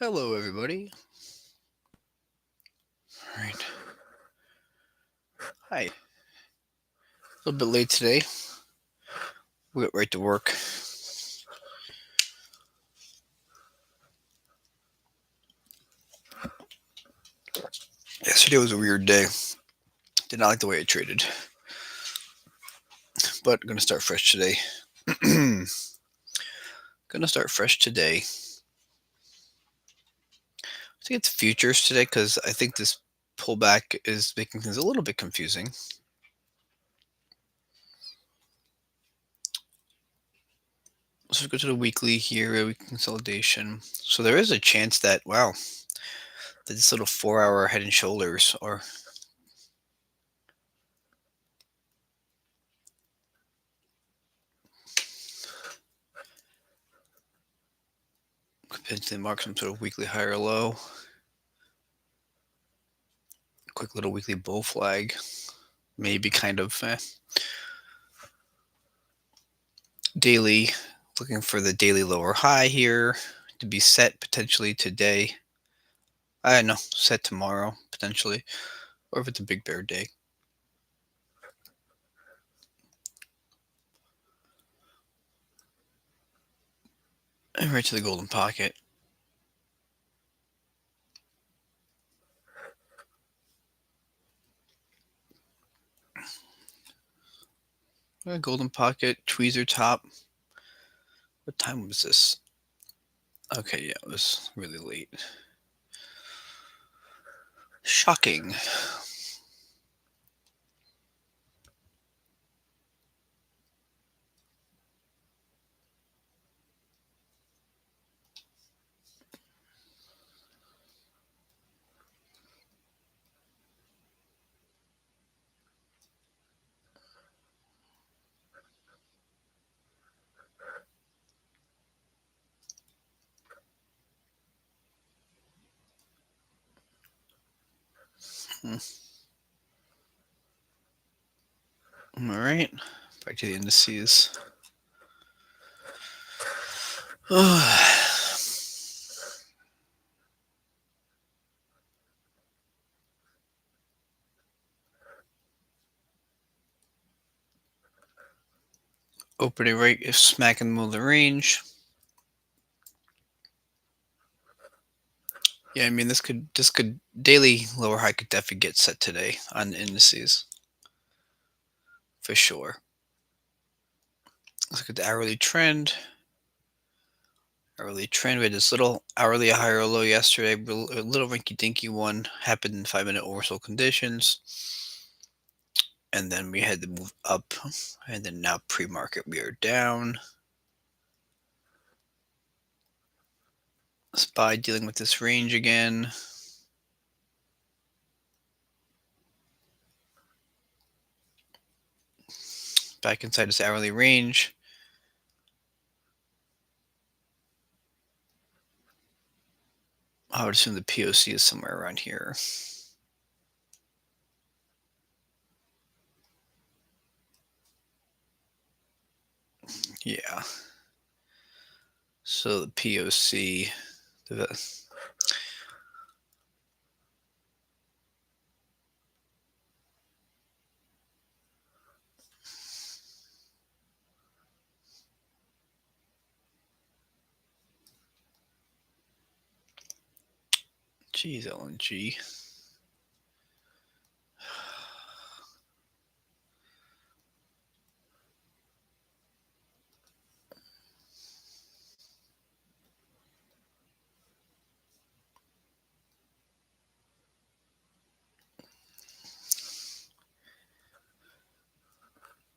Hello, everybody. All right. Hi. A little bit late today. We'll get right to work. Yesterday was a weird day. Did not like the way I traded, but gonna start fresh today. Gonna start fresh today. I think it's futures today because I think this pullback is making things a little bit confusing. So we go to the weekly here, a week consolidation. So there is a chance that that this little 4 hour head and shoulders or could potentially mark some sort of weekly high or low. Quick little weekly bull flag. Maybe kind of daily, looking for the daily lower high here to be set potentially today. I don't know, set tomorrow potentially, or if it's a big bear day. And right to the golden pocket. Golden pocket, tweezer top. What time was this? Okay, yeah, it was really late. Shocking. Hmm. All right, back to the indices. Opening right is smack in the middle of the range. Yeah, I mean this could daily lower high could definitely get set today on the indices for sure. Let's look at the hourly trend. Hourly trend. We had this little hourly high or low yesterday. A little rinky dinky one happened in 5 minute oversold conditions. And then we had to move up. And then now pre market we are down. SPY dealing with this range again. Back inside this hourly range. I would assume the POC is somewhere around here. Yeah. So the POC, geez, LNG.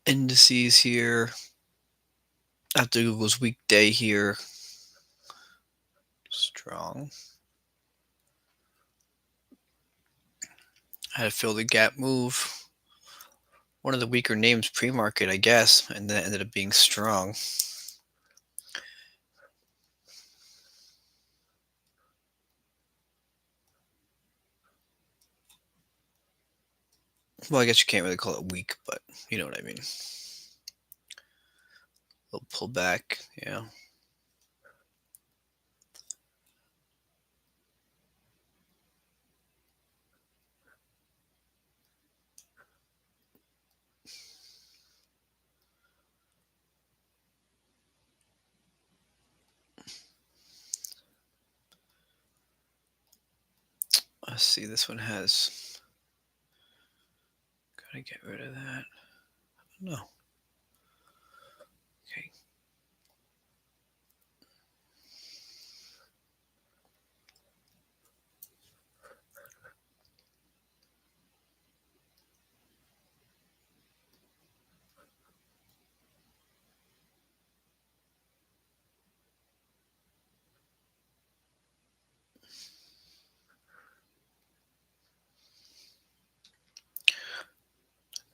Indices here. After Google's weekday here. Strong. Had to fill the gap move. One of the weaker names pre-market, I guess, and then ended up being strong. Well, I guess you can't really call it weak, but you know what I mean. A little pullback, yeah. Let's see. This one has. Gotta get rid of that. No. Okay.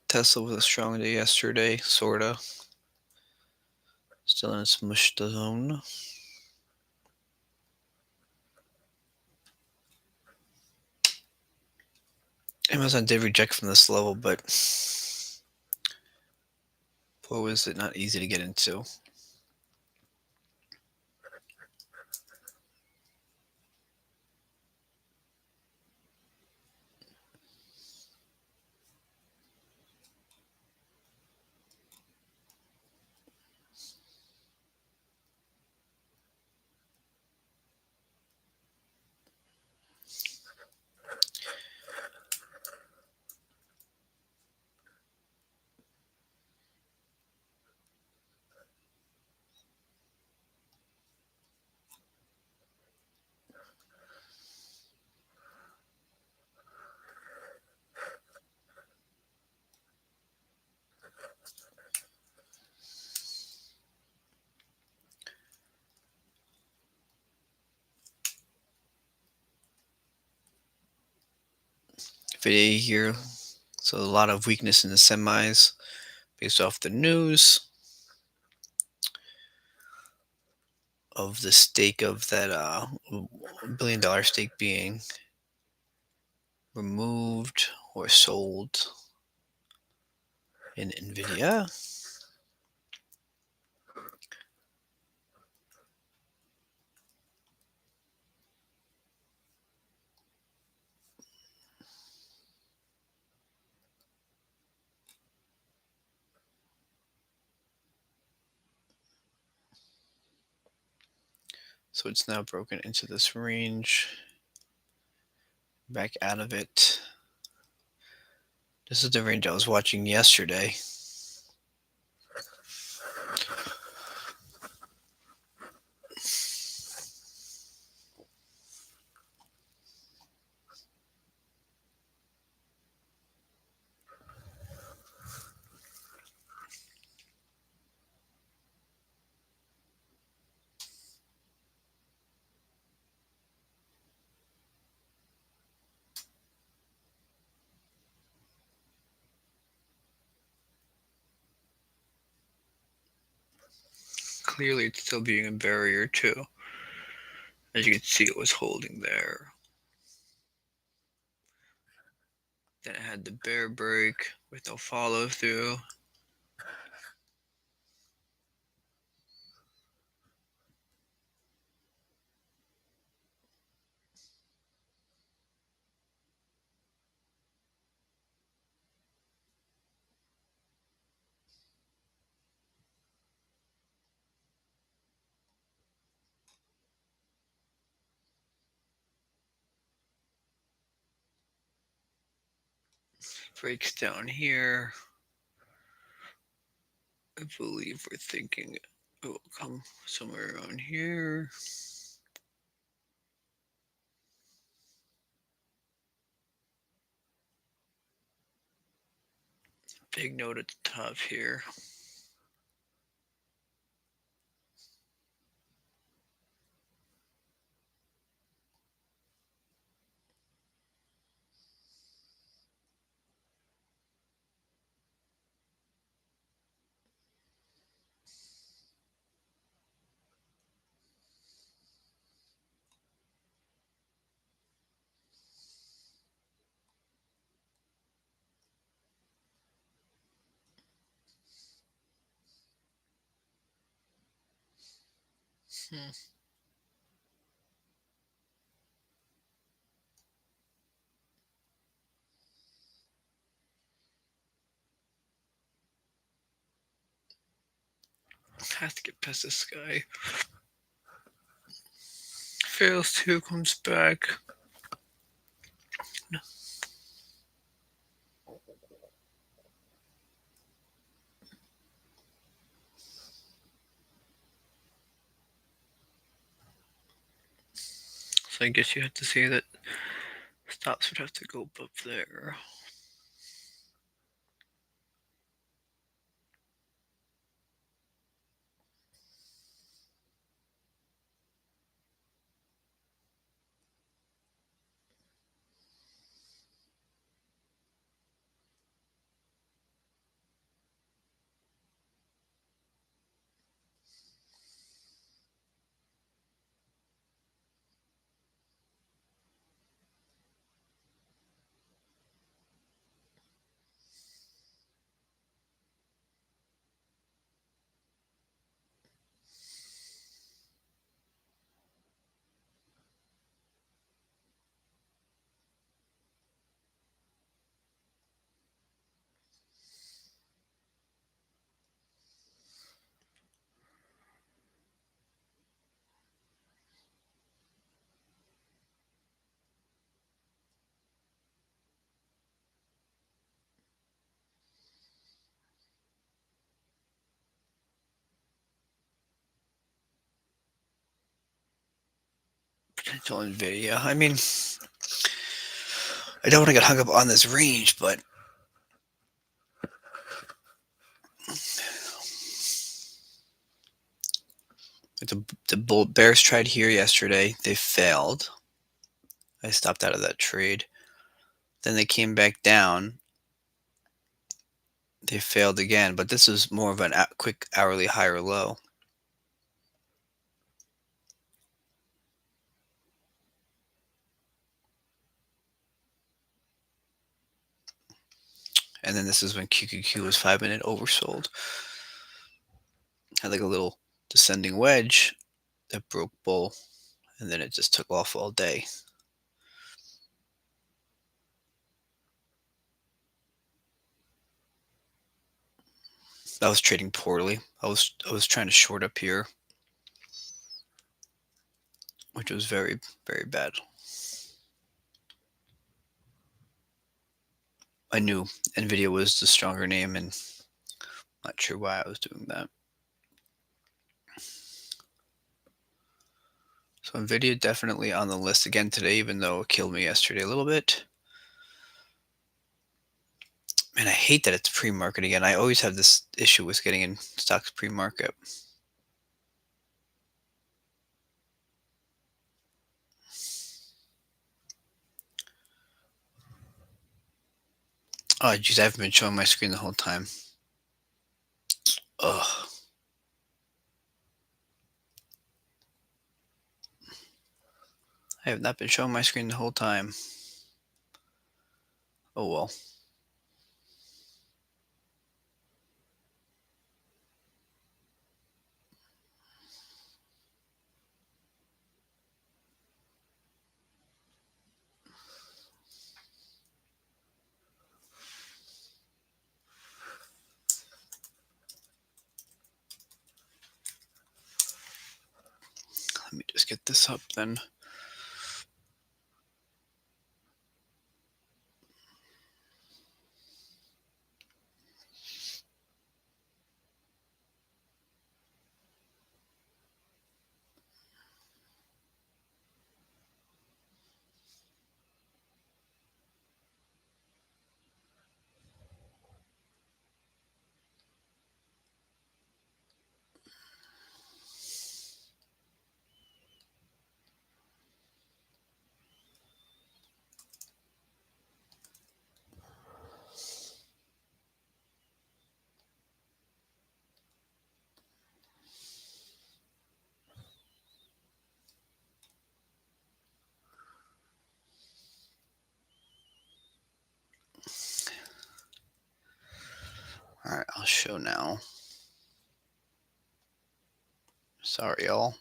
Tesla was a strong day yesterday, sorta. Still in its mush zone. Amazon did reject from this level, but boy, was it not easy to get into. Video here. So a lot of weakness in the semis based off the news of the stake of that $1 billion stake being removed or sold in Nvidia. So it's now broken into this range. Back out of it. This is the range I was watching yesterday. Clearly, it's still being a barrier too. As you can see, it was holding there. Then it had the bear break with no follow through. Breaks down here. I believe we're thinking it will come somewhere around here. Big note at the top here. Has to get past this guy. Fails to, comes back. So I guess you have to say that stops would have to go up there. Potential NVIDIA. I mean, I don't want to get hung up on this range, but the Bears tried here yesterday. They failed. I stopped out of that trade. Then they came back down. They failed again, but this is more of an quick hourly high or low. And then this is when QQQ was 5-minute oversold. Had like a little descending wedge that broke bull, and then it just took off all day. I was trading poorly. I was trying to short up here, which was very, very bad. I knew NVIDIA was the stronger name, and not sure why I was doing that. So NVIDIA definitely on the list again today, even though it killed me yesterday a little bit. Man, I hate that it's pre-market again. I always have this issue with getting in stocks pre-market. Oh, geez, I haven't been showing my screen the whole time. Ugh. I have not been showing my screen the whole time. Oh well. Let me just get this up then. All right, I'll show now. Sorry, y'all.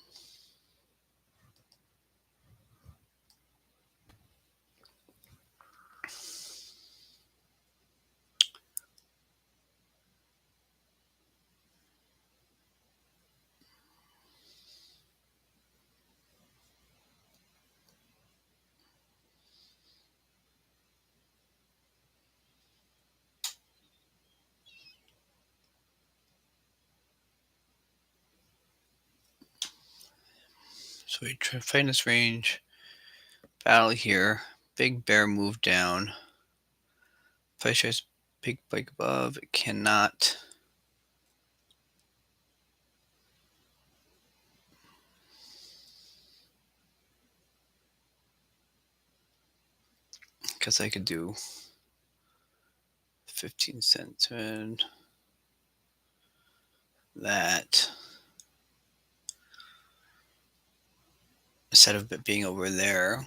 So we try to find this range. Battle here. Big bear move down. Price tries big spike above. It cannot. Because I could do 15 cents and that. Instead of it being over there.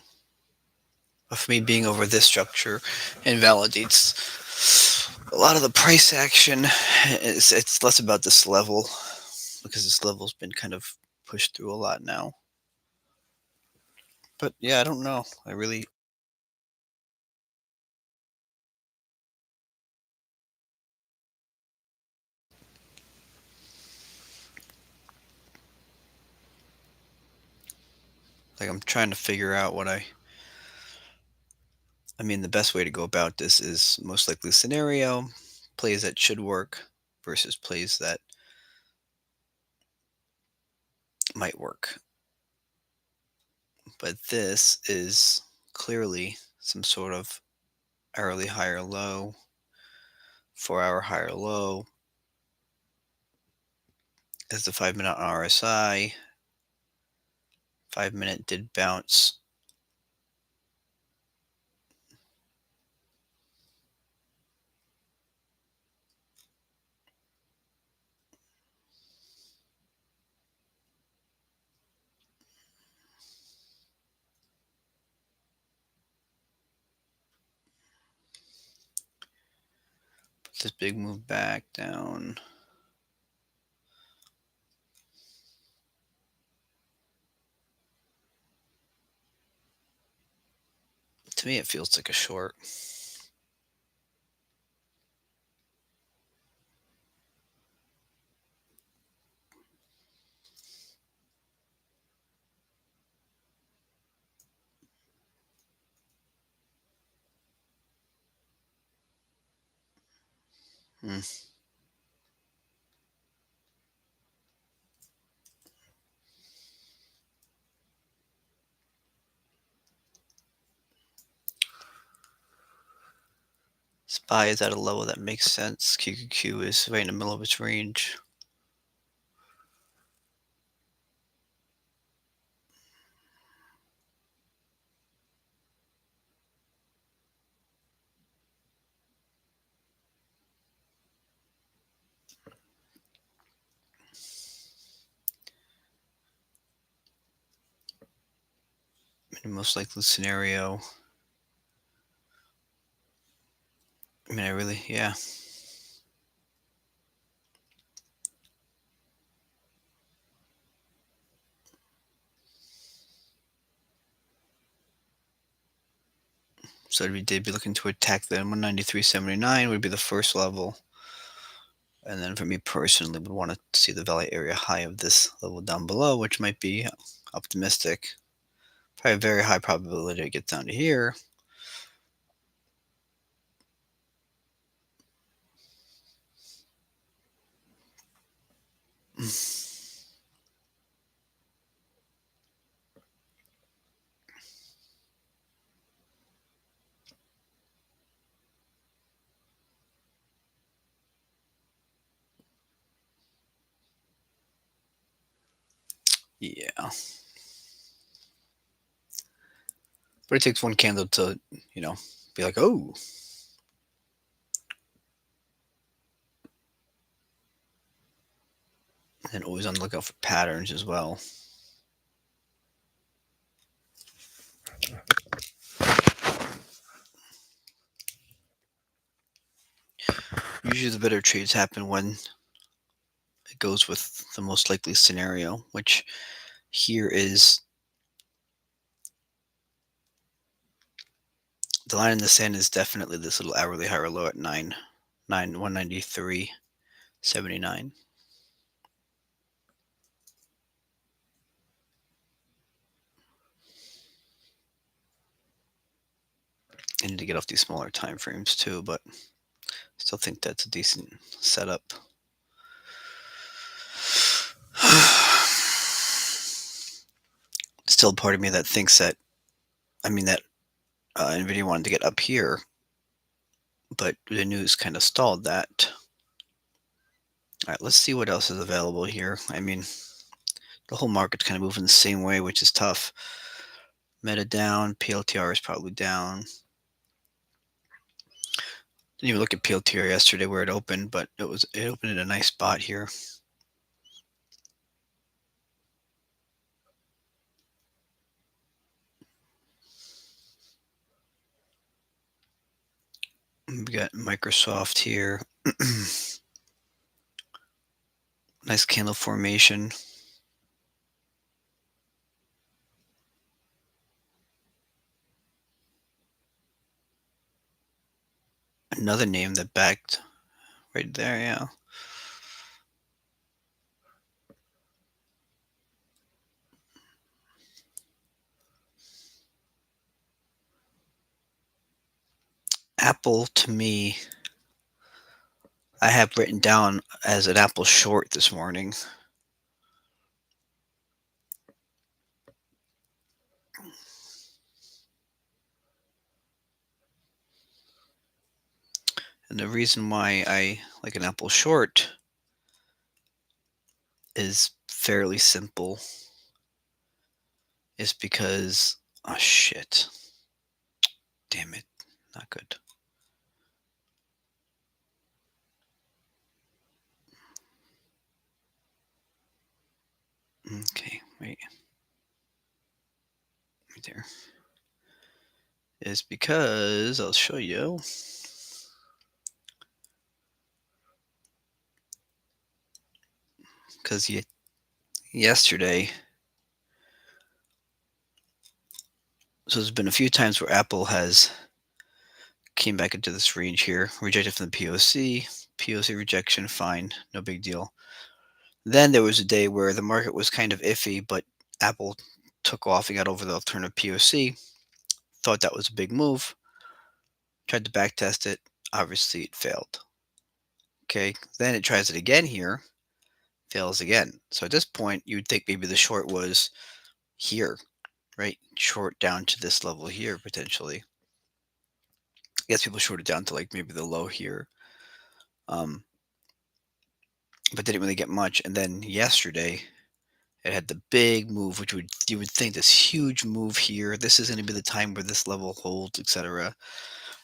Of me being over this structure invalidates a lot of the price action. It's less about this level because this level's been kind of pushed through a lot now. But yeah, I don't know. I really like I'm trying to figure out what I mean the best way to go about this is most likely scenario, plays that should work versus plays that might work. But this is clearly some sort of hourly higher low, 4 hour higher low as the 5 minute RSI. 5 minute did bounce. This big move back down. To me, it feels like a short. Hmm. SPY is at a level that makes sense. QQQ is right in the middle of its range. In the most likely scenario, yeah. So we did be looking to attack the 193.79 would be the first level. And then for me personally, would want to see the value area high of this level down below, which might be optimistic. Probably a very high probability to get down to here. Yeah. But it takes one candle to, be like, oh. And always on the lookout for patterns as well. Usually the better trades happen when it goes with the most likely scenario, which here is the line in the sand is definitely this little hourly higher low at 193.79. I need to get off these smaller time frames too, but still think that's a decent setup. still a part of me that thinks that, I mean, that Nvidia wanted to get up here, but the news kind of stalled that. All right, let's see what else is available here. I mean, the whole market's kind of moving the same way, which is tough. Meta down, PLTR is probably down. Didn't even look at PLTR yesterday where it opened, but it opened in a nice spot here. We got Microsoft here. Nice candle formation. Another name that backed right there, yeah. Apple to me, I have written down as an Apple short this morning. And the reason why I like an Apple short is fairly simple. Is because, oh shit. Damn it. Not good. Okay, wait. Right there. Is because I'll show you. Because yesterday, so there's been a few times where Apple has came back into this range here, rejected from the POC, POC rejection, fine, no big deal. Then there was a day where the market was kind of iffy, but Apple took off and got over the alternative POC, thought that was a big move, tried to backtest it, obviously it failed. Okay, then it tries it again here, fails again. So at this point, you would think maybe the short was here, right? Short down to this level here potentially. I guess people shorted down to like maybe the low here, but didn't really get much. And then yesterday, it had the big move, which you would think this huge move here. This is going to be the time where this level holds, etc.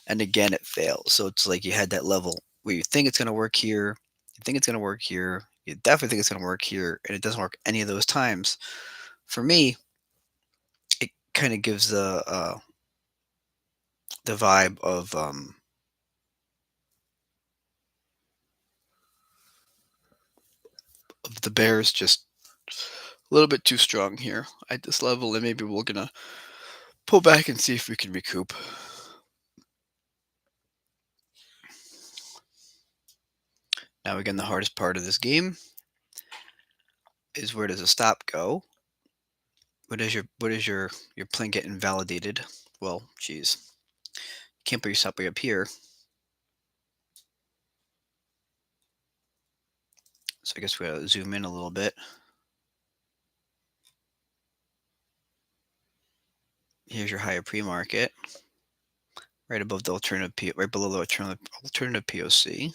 And again, it fails. So it's like you had that level where you think it's going to work here, you think it's going to work here, you definitely think it's going to work here, and it doesn't work any of those times. For me, it kind of gives the vibe of the Bears just a little bit too strong here at this level, and maybe we're gonna pull back and see if we can recoup. Now again, the hardest part of this game is where does a stop go? What is your plan get invalidated? Well, geez, you can't put your stop way up here. So I guess we gotta zoom in a little bit. Here's your higher pre-market, right above the right below the alternative POC.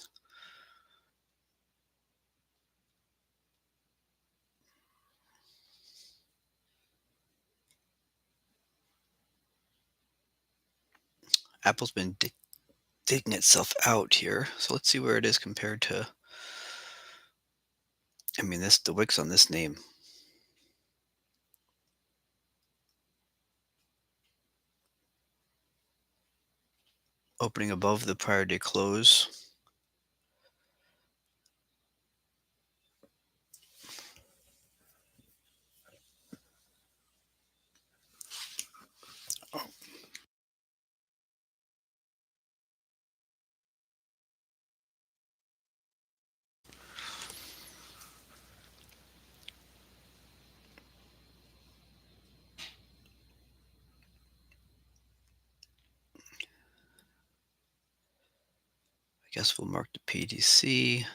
Apple's been digging itself out here, so let's see where it is compared to. I mean, the wicks on this name. Opening above the prior day close. Oh, I guess we'll mark the PDC.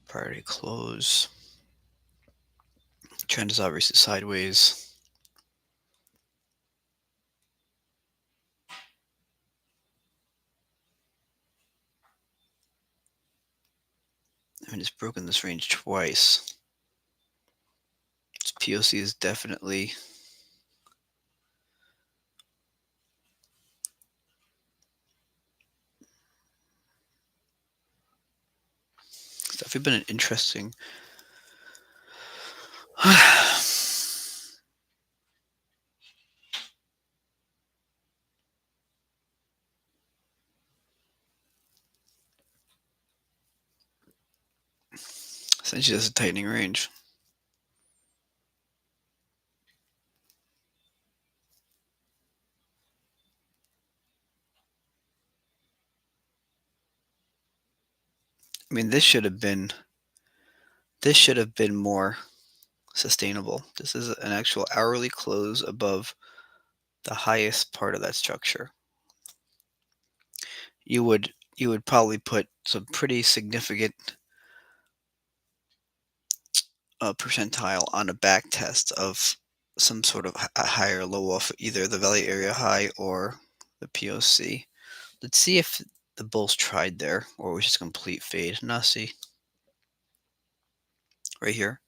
Priority close. Trend is obviously sideways. I mean, it's broken this range twice. Its POC is definitely it's definitely been an interesting. Essentially, that's a tightening range. I mean, this should have been more sustainable. This is an actual hourly close above the highest part of that structure. You would probably put some pretty significant percentile on a back test of some sort of a higher low off either the value area high or the POC. Let's see if the bulls tried there or it was just complete fade. Now see right here.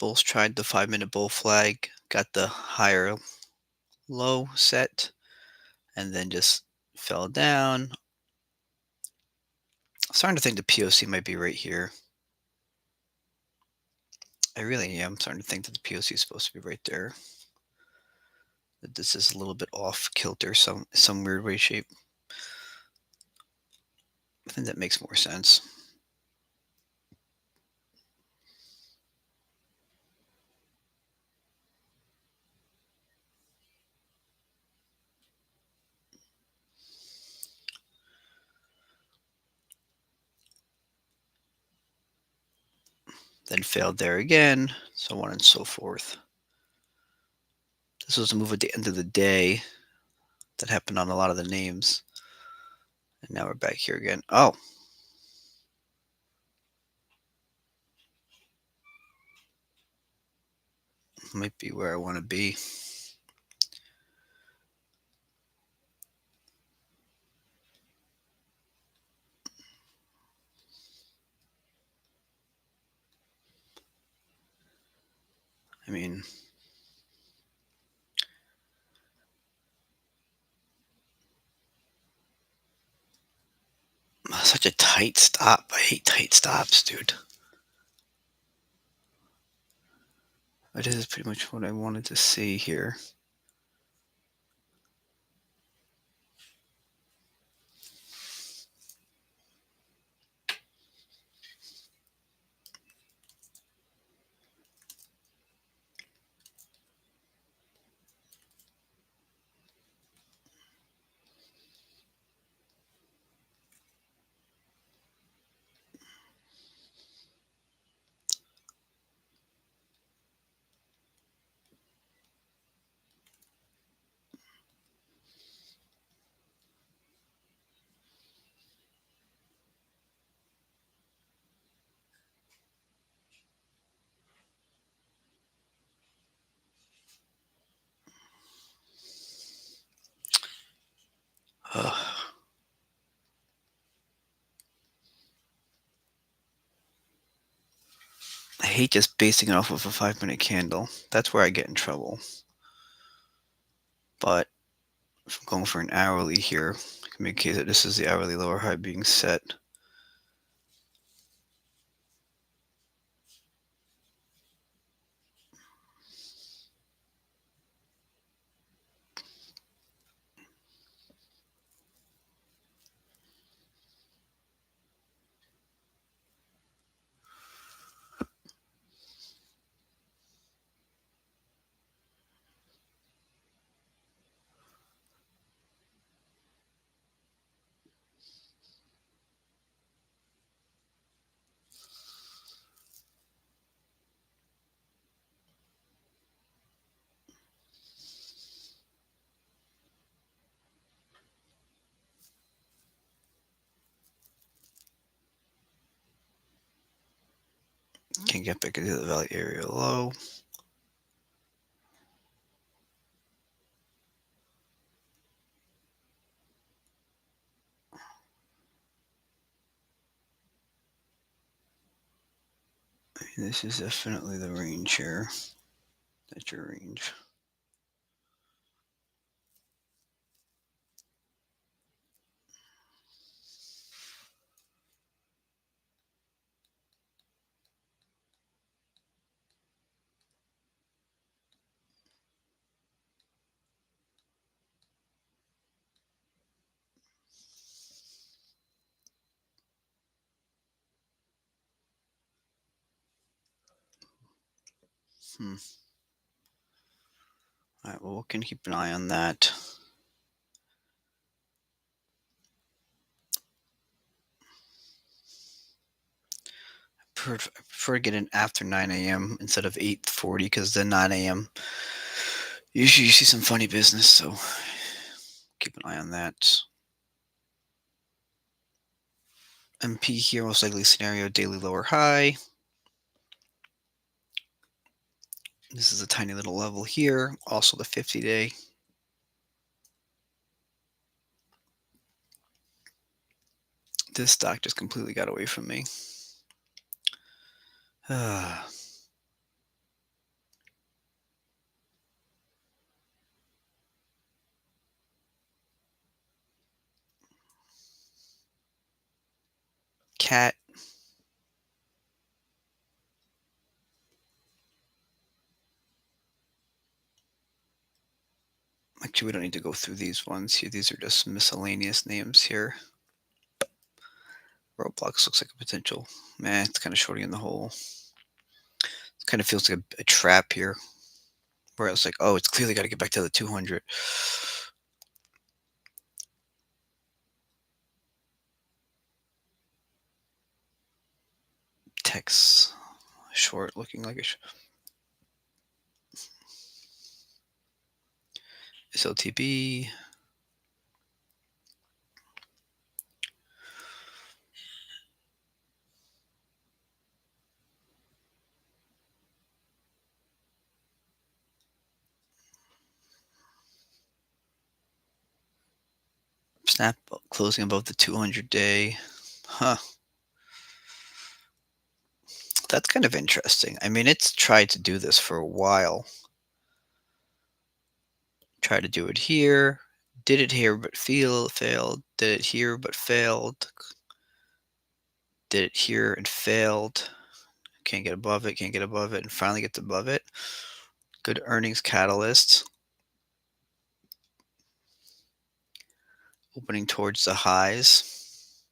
Bulls tried the 5-minute bull flag, got the higher low set, and then just fell down. I'm starting to think the POC might be right here. I really am starting to think that the POC is supposed to be right there. That this is a little bit off kilter, some weird way shape. I think that makes more sense. Then failed there again, so on and so forth. This was a move at the end of the day that happened on a lot of the names. And now we're back here again. Oh. Might be where I want to be. I mean, such a tight stop. I hate tight stops, dude. But this is pretty much what I wanted to see here. Ugh. I hate just basing it off of a 5-minute candle. That's where I get in trouble. But if I'm going for an hourly here, I can make a case that this is the hourly lower high being set. Can get back into the value area low. This is definitely the range here. That's your range. Hmm. All right, well, we can keep an eye on that. I prefer to get in after 9 a.m. instead of 8:40 because then 9 a.m. usually you see some funny business, so keep an eye on that. MP here, most likely scenario, daily lower high. This is a tiny little level here, also the 50-day. This stock just completely got away from me. Cat. Actually, we don't need to go through these ones here. These are just miscellaneous names here. Roblox looks like a potential. Man, it's kind of shorting in the hole. It kind of feels like a trap here. Where it's like, oh, it's clearly got to get back to the 200. Text short looking like a SLTB. Snap closing above the 200-day. Huh. That's kind of interesting. I mean, it's tried to do this for a while. Tried to do it here. Did it here but failed. Did it here but failed. Did it here and failed. Can't get above it, can't get above it, and finally gets above it. Good earnings catalyst. Opening towards the highs.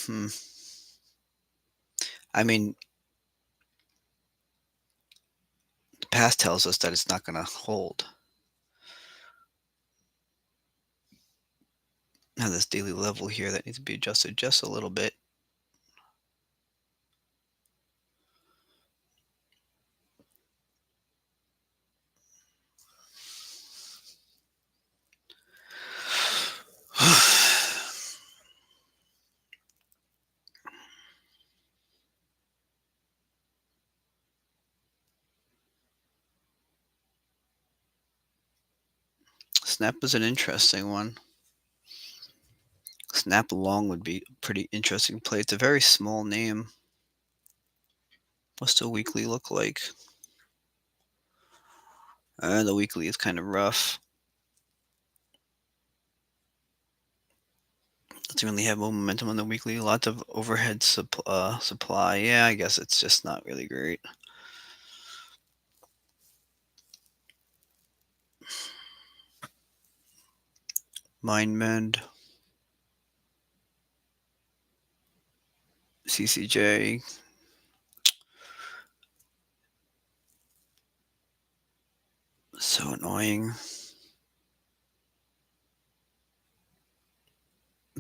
Hmm. I mean, the past tells us that it's not going to hold. Now this daily level here that needs to be adjusted just a little bit. Snap is an interesting one. Snap long would be a pretty interesting play. It's a very small name. What's the weekly look like? The weekly is kind of rough. Doesn't really have momentum on the weekly. Lots of overhead supply. Yeah, I guess it's just not really great. MindMend. CCJ. So annoying.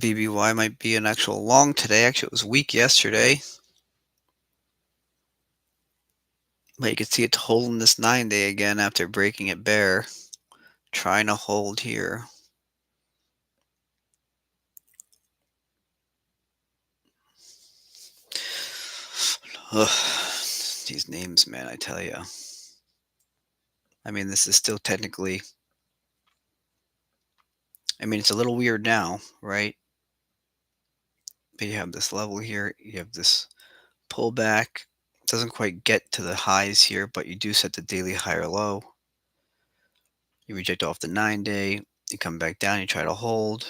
BBY might be an actual long today. Actually, it was weak yesterday. But you can see it's holding this 9-day again after breaking it bare. Trying to hold here. Ugh, these names, man, I tell you. I mean, this is still technically, I mean, it's a little weird now, right? But you have this level here, you have this pullback. Doesn't quite get to the highs here, but you do set the daily high or low. You reject off the 9-day, you come back down, you try to hold,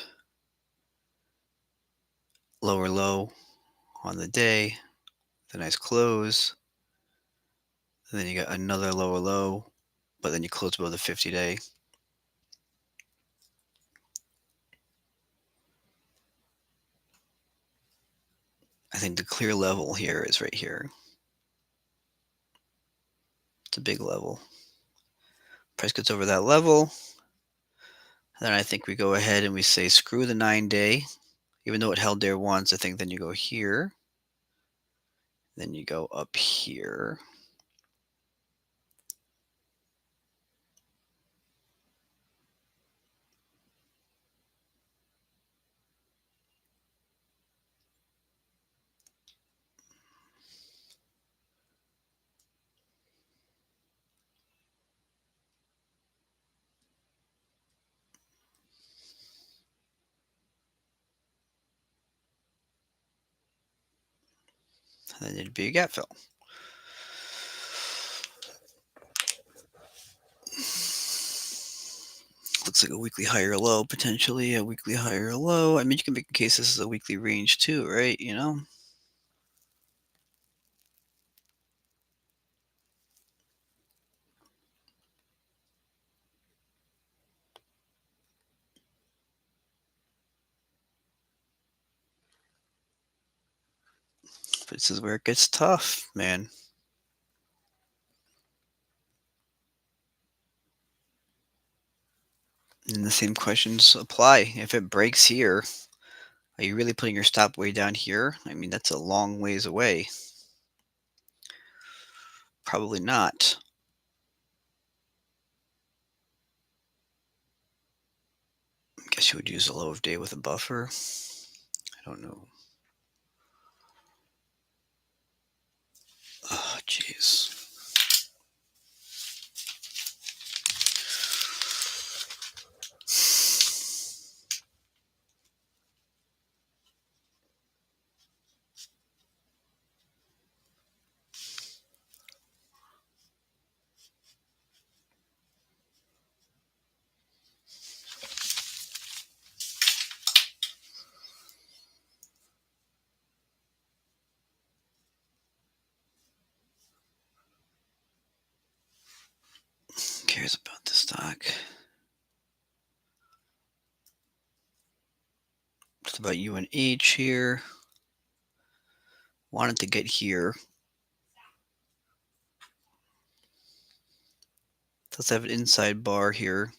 lower low on the day, the nice close, and then you got another lower low, but then you close below the 50-day. I think the clear level here is right here. It's a big level. Price gets over that level, then I think we go ahead and we say screw the 9-day, even though it held there once. I think then you go here, then you go up here. And then it'd be a gap fill. Looks like a weekly higher low, potentially a weekly higher low. I mean, you can make a case this is a weekly range too, right? You know? But this is where it gets tough, man. And the same questions apply. If it breaks here, are you really putting your stop way down here? I mean, that's a long ways away. Probably not. I guess you would use a low of day with a buffer. I don't know. Oh, jeez. Who cares about the stock? It's about UNH here. Wanted to get here. Does have an inside bar here.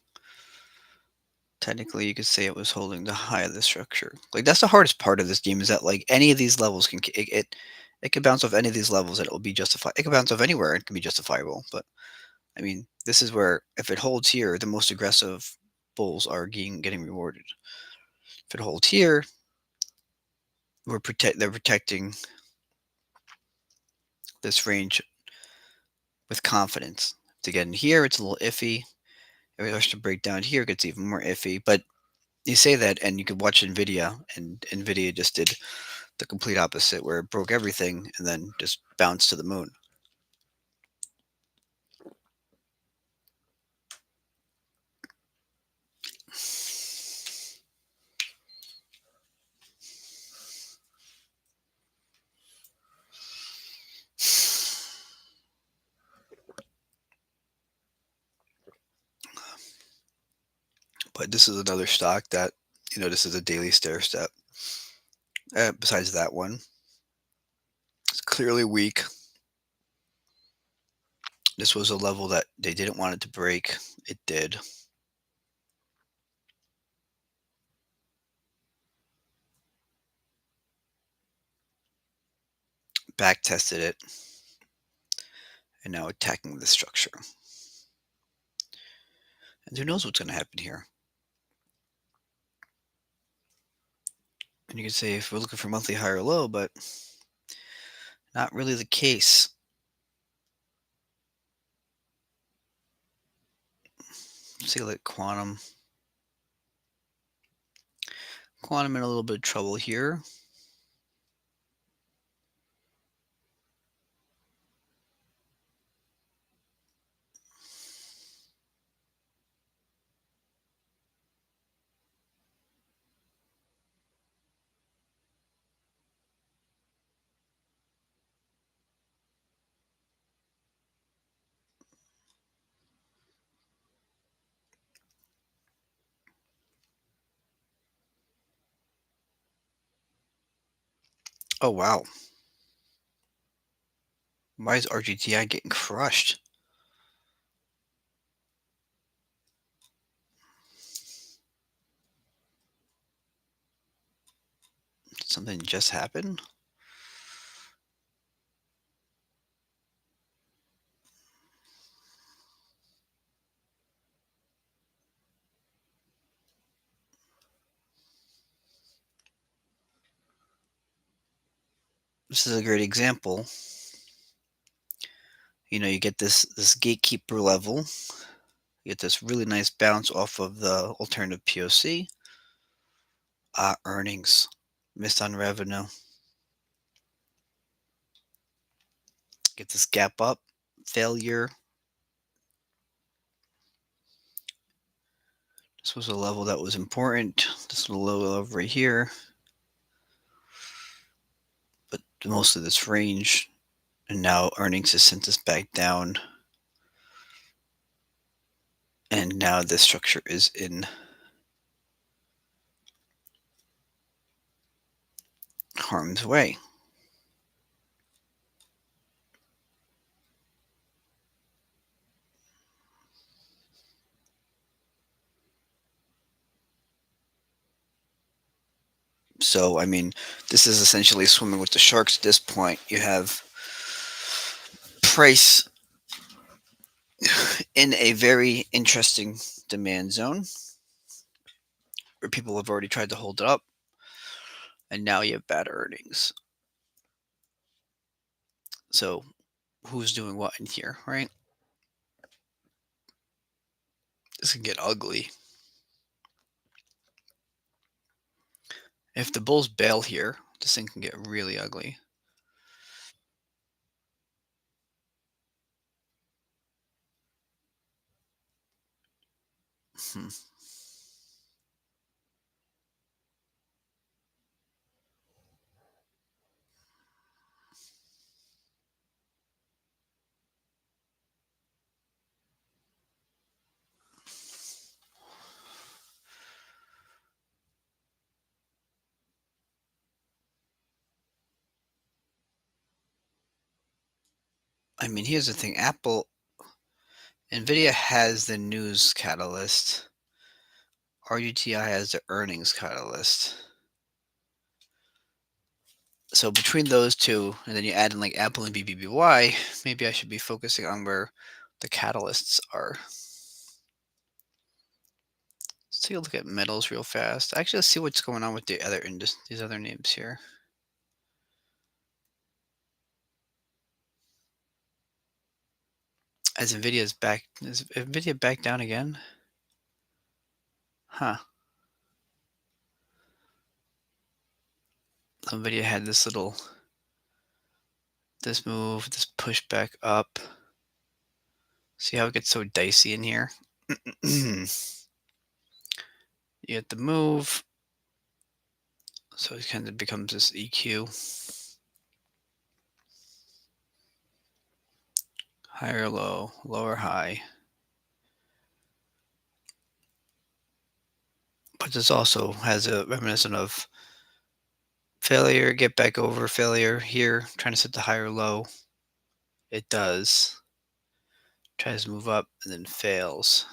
Technically, you could say it was holding the high of the structure. Like that's the hardest part of this game is that like any of these levels can it could bounce off any of these levels and it will be justified. It could bounce off anywhere and it can be justifiable. But I mean, this is where if it holds here, the most aggressive bulls are getting rewarded. If it holds here, they're protecting this range with confidence. To get in here, it's a little iffy. If it starts to break down here, it gets even more iffy. But you say that, and you could watch Nvidia, and Nvidia just did the complete opposite, where it broke everything and then just bounced to the moon. But this is another stock that, this is a daily stair step. Besides that one, it's clearly weak. This was a level that they didn't want it to break. It did. Back tested it. And now attacking the structure. And who knows what's going to happen here? And you can say if we're looking for monthly high or low, but Not really the case. Let's see, like quantum. Quantum in a little bit of trouble here. Oh wow. Why is RGTI getting crushed? Did something just happen? This is a great example. You get this gatekeeper level. You get this really nice bounce off of the alternative POC. Earnings missed on revenue. Get this gap up, failure. This was a level that was important. This little low over here, but most of this range, and now earnings has sent us back down, and now this structure is in harm's way. So, I mean, this is essentially swimming with the sharks at this point. You have price in a very interesting demand zone where people have already tried to hold it up, and now you have bad earnings. So, who's doing what in here, right? This can get ugly. If the bulls bail here, this thing can get really ugly. Hmm. I mean, here's the thing. NVIDIA has the news catalyst. RUTI has the earnings catalyst. So between those two, and then you add in like Apple and BBBY, maybe I should be focusing on where the catalysts are. Let's take a look at metals real fast. Actually, let's see what's going on with these other names here. Is Nvidia back down again? Huh. Nvidia had this move, this push back up. See how it gets so dicey in here? You get the move. So it kind of becomes this EQ. Higher low, lower high. But this also has a reminiscent of failure, get back over failure here, trying to set the higher low. It does. Tries to move up and then fails.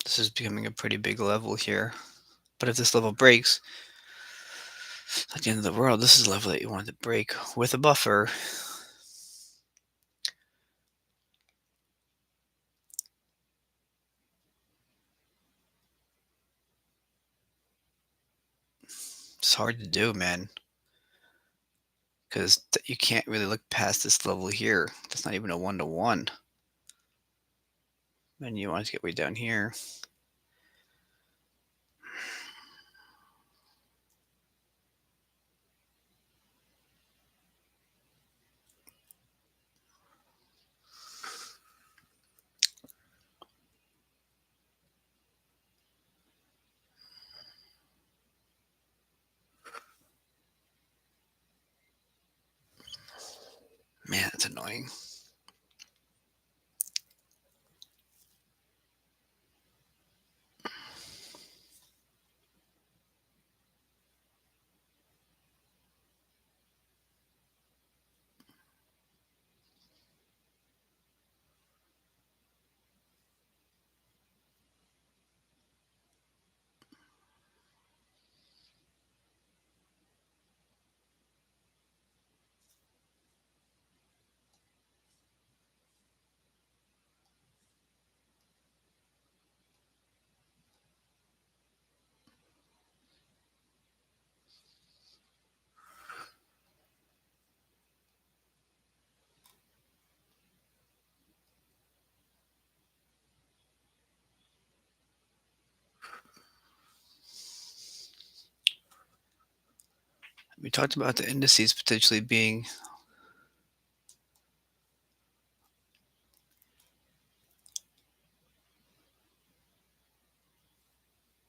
This is becoming a pretty big level here. But if this level breaks, at the end of the world, this is a level that you want to break with a buffer. It's hard to do, man, because you can't really look past this level here. That's not even a 1 to 1. And you want to get way down here. Man, that's annoying. We talked about the indices potentially being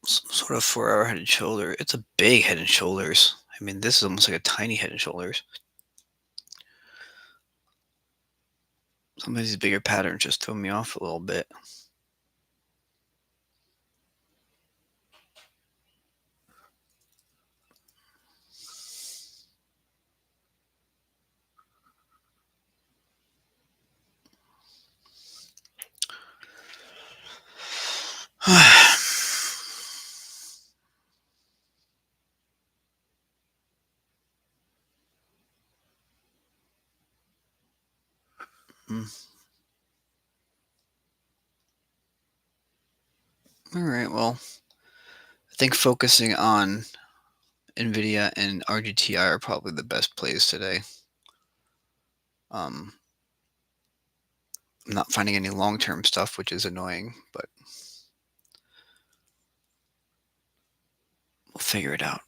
some sort of 4 hour head and shoulder. It's a big head and shoulders. I mean, this is almost like a tiny head and shoulders. Some of these bigger patterns just throw me off a little bit. Mm. All right. Well, I think focusing on NVIDIA and RGTI are probably the best plays today. I'm not finding any long-term stuff, which is annoying, but we'll figure it out.